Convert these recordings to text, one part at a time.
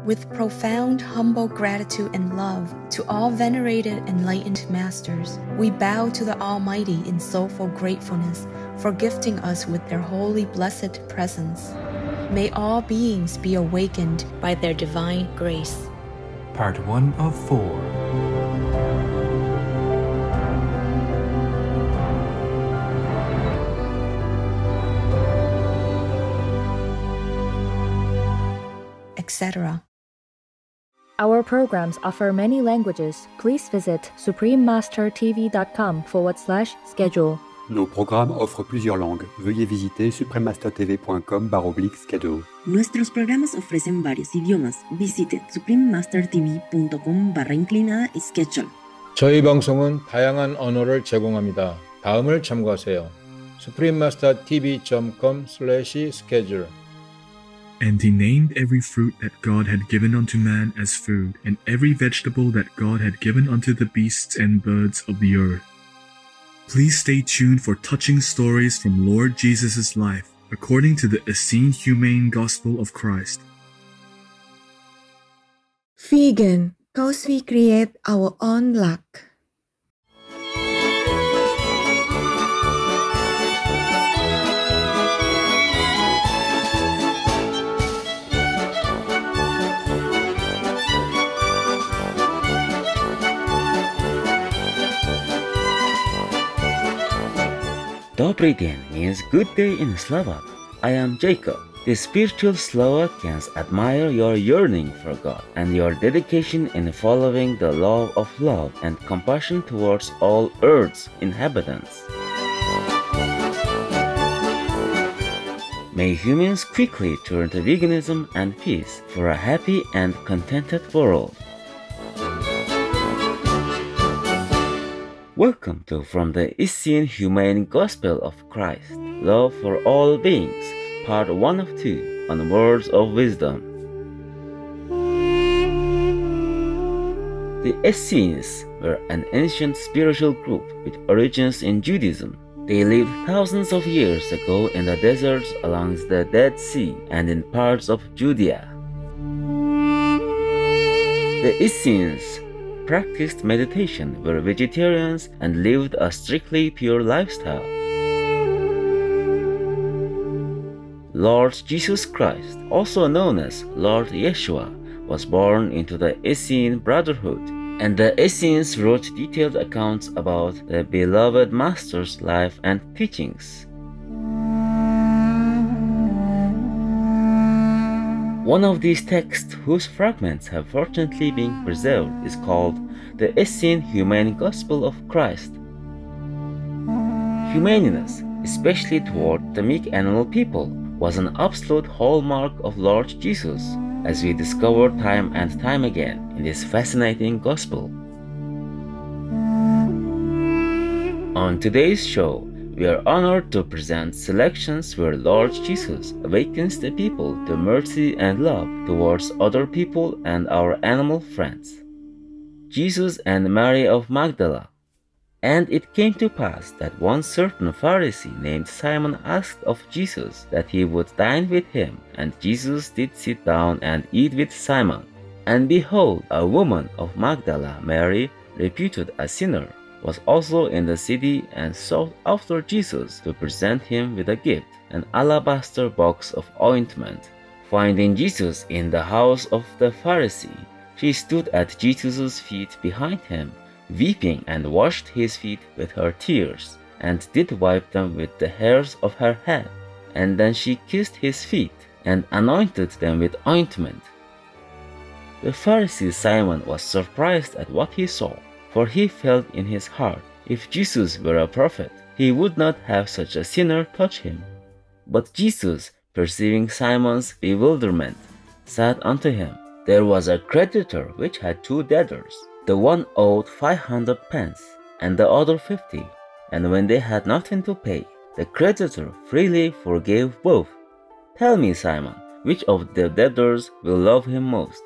With profound, humble gratitude and love to all venerated enlightened masters, we bow to the Almighty in soulful gratefulness for gifting us with their holy blessed presence. May all beings be awakened by their divine grace. Part 1 of 4. Etc. Our programs offer many languages. Please visit suprememastertv.com/schedule. Nos programmes offrent plusieurs langues. Veuillez visiter suprememastertv.com/schedule. Nuestros programas ofrecen varios idiomas. Visite suprememastertv.com/schedule. 저희 방송은 다양한 언어를 제공합니다. 다음을 참고하세요. suprememastertv.com/schedule. And he named every fruit that God had given unto man as food, and every vegetable that God had given unto the beasts and birds of the earth. Please stay tuned for touching stories from Lord Jesus' life, according to the Essene Humane Gospel of Christ. Vegan, cause we create our own luck. Dobry den means good day in Slovak. I am Jacob. The spiritual Slovakians admire your yearning for God and your dedication in following the law of love and compassion towards all Earth's inhabitants. May humans quickly turn to veganism and peace for a happy and contented world. Welcome to From the Essene Humane Gospel of Christ, Love for All Beings, Part 1 of 2, on Words of Wisdom. The Essenes were an ancient spiritual group with origins in Judaism. They lived thousands of years ago in the deserts along the Dead Sea and in parts of Judea. The Essenes practiced meditation, were vegetarians, and lived a strictly pure lifestyle. Lord Jesus Christ, also known as Lord Yeshua, was born into the Essene Brotherhood, and the Essenes wrote detailed accounts about the beloved Master's life and teachings. One of these texts, whose fragments have fortunately been preserved, is called the Essene Humane Gospel of Christ. Humaneness, especially toward the meek animal people, was an absolute hallmark of Lord Jesus, as we discover time and time again in this fascinating gospel. On today's show, we are honored to present selections where Lord Jesus awakens the people to mercy and love towards other people and our animal friends. Jesus and Mary of Magdala. And it came to pass that one certain Pharisee named Simon asked of Jesus that he would dine with him, and Jesus did sit down and eat with Simon. And behold, a woman of Magdala, Mary, reputed a sinner, was also in the city and sought after Jesus to present him with a gift, an alabaster box of ointment. Finding Jesus in the house of the Pharisee, she stood at Jesus' feet behind him, weeping, and washed his feet with her tears, and did wipe them with the hairs of her head. And then she kissed his feet, and anointed them with ointment. The Pharisee Simon was surprised at what he saw, for he felt in his heart, if Jesus were a prophet, he would not have such a sinner touch him. But Jesus, perceiving Simon's bewilderment, said unto him, There was a creditor which had 2 debtors. The one owed 500 pence, and the other 50. And when they had nothing to pay, the creditor freely forgave both. Tell me, Simon, which of the debtors will love him most?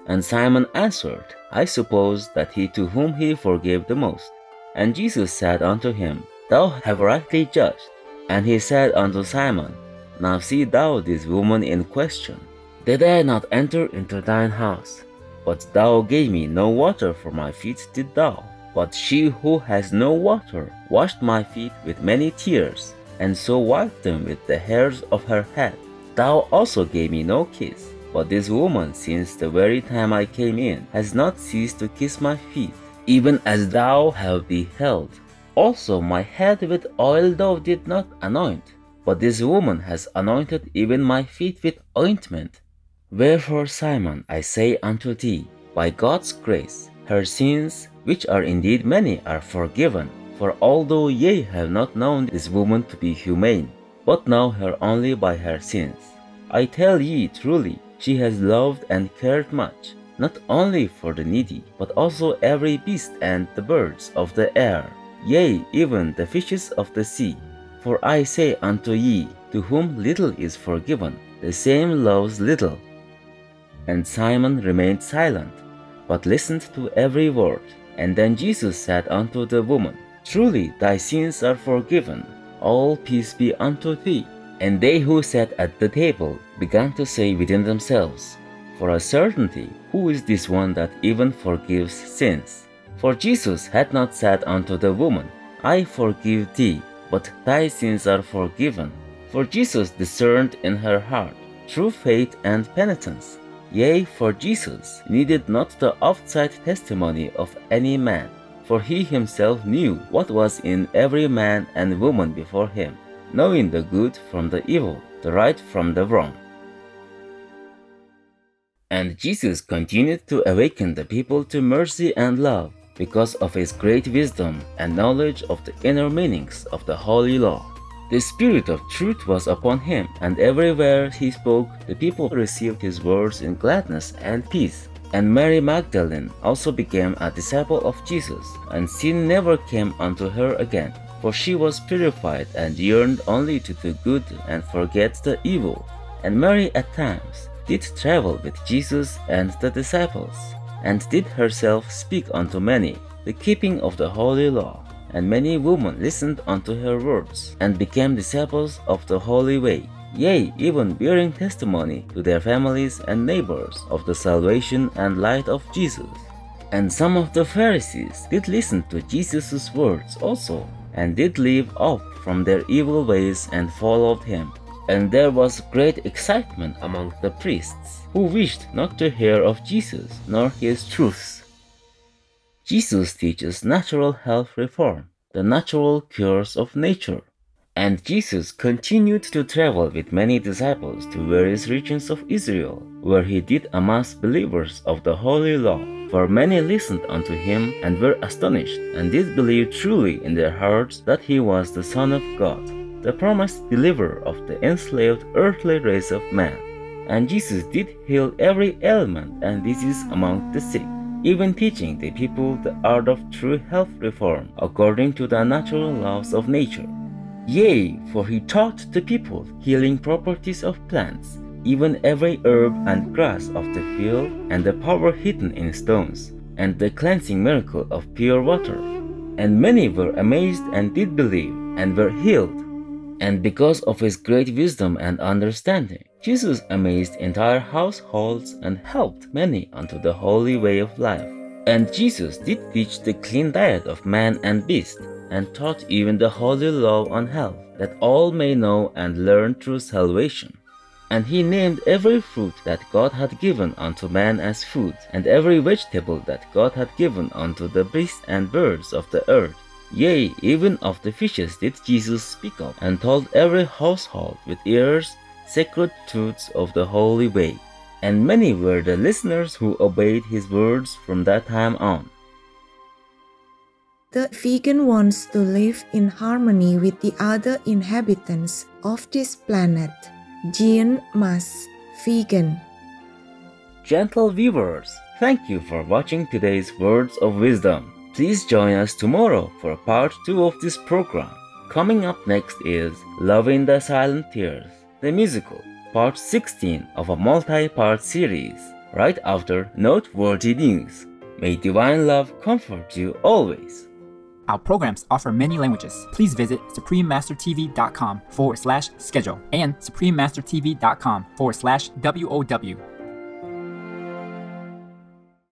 And Simon answered, I suppose that he to whom he forgave the most. And Jesus said unto him, Thou hast rightly judged. And he said unto Simon, Now see thou this woman in question. did I not enter into thine house? But thou gave me no water for my feet did thou. But she who has no water washed my feet with many tears, and so wiped them with the hairs of her head. Thou also gave me no kiss. But this woman, since the very time I came in, has not ceased to kiss my feet, even as thou have beheld. Also my head with oil thou did not anoint, but this woman has anointed even my feet with ointment. Wherefore, Simon, I say unto thee, by God's grace, her sins, which are indeed many, are forgiven. For although ye have not known this woman to be humane, but know her only by her sins, I tell ye truly, she has loved and cared much, not only for the needy, but also every beast and the birds of the air, yea, even the fishes of the sea. For I say unto ye, to whom little is forgiven, the same loves little. And Simon remained silent, but listened to every word. And then Jesus said unto the woman, Truly thy sins are forgiven, all peace be unto thee. And they who sat at the table began to say within themselves, For a certainty, who is this one that even forgives sins? For Jesus had not said unto the woman, I forgive thee, but thy sins are forgiven. For Jesus discerned in her heart true faith and penitence. Yea, for Jesus needed not the outside testimony of any man, for he himself knew what was in every man and woman before him, knowing the good from the evil, the right from the wrong. And Jesus continued to awaken the people to mercy and love because of his great wisdom and knowledge of the inner meanings of the Holy Law. The Spirit of truth was upon him, and everywhere he spoke, the people received his words in gladness and peace. And Mary Magdalene also became a disciple of Jesus, and sin never came unto her again, for she was purified and yearned only to do good and forget the evil. And Mary at times did travel with Jesus and the disciples, and did herself speak unto many the keeping of the Holy Law. And many women listened unto her words, and became disciples of the holy way, yea, even bearing testimony to their families and neighbors of the salvation and light of Jesus. And some of the Pharisees did listen to Jesus' words also, and did leave off from their evil ways and followed him. And there was great excitement among the priests, who wished not to hear of Jesus nor his truths. Jesus teaches natural health reform, the natural cures of nature. And Jesus continued to travel with many disciples to various regions of Israel, where he did amass believers of the Holy Law. For many listened unto him and were astonished, and did believe truly in their hearts that he was the Son of God, the promised deliverer of the enslaved earthly race of man. And Jesus did heal every ailment and disease among the sick, even teaching the people the art of true health reform according to the natural laws of nature. Yea, for he taught the people healing properties of plants, even every herb and grass of the field, and the power hidden in stones, and the cleansing miracle of pure water. And many were amazed and did believe, and were healed. And because of his great wisdom and understanding, Jesus amazed entire households and helped many unto the holy way of life. And Jesus did teach the clean diet of man and beast, and taught even the holy law on health, that all may know and learn true salvation. And he named every fruit that God had given unto man as food, and every vegetable that God had given unto the beasts and birds of the earth. Yea, even of the fishes did Jesus speak of, and told every household with ears sacred truths of the holy way. And many were the listeners who obeyed his words from that time on. The vegan wants to live in harmony with the other inhabitants of this planet. Jean Mas, vegan. Gentle viewers, thank you for watching today's Words of Wisdom. Please join us tomorrow for part 2 of this program. Coming up next is Love in the Silent Tears, the musical, part 16 of a multi-part series, right after Noteworthy News. May divine love comfort you always. Our programs offer many languages. Please visit suprememastertv.com/schedule and suprememastertv.com/WOW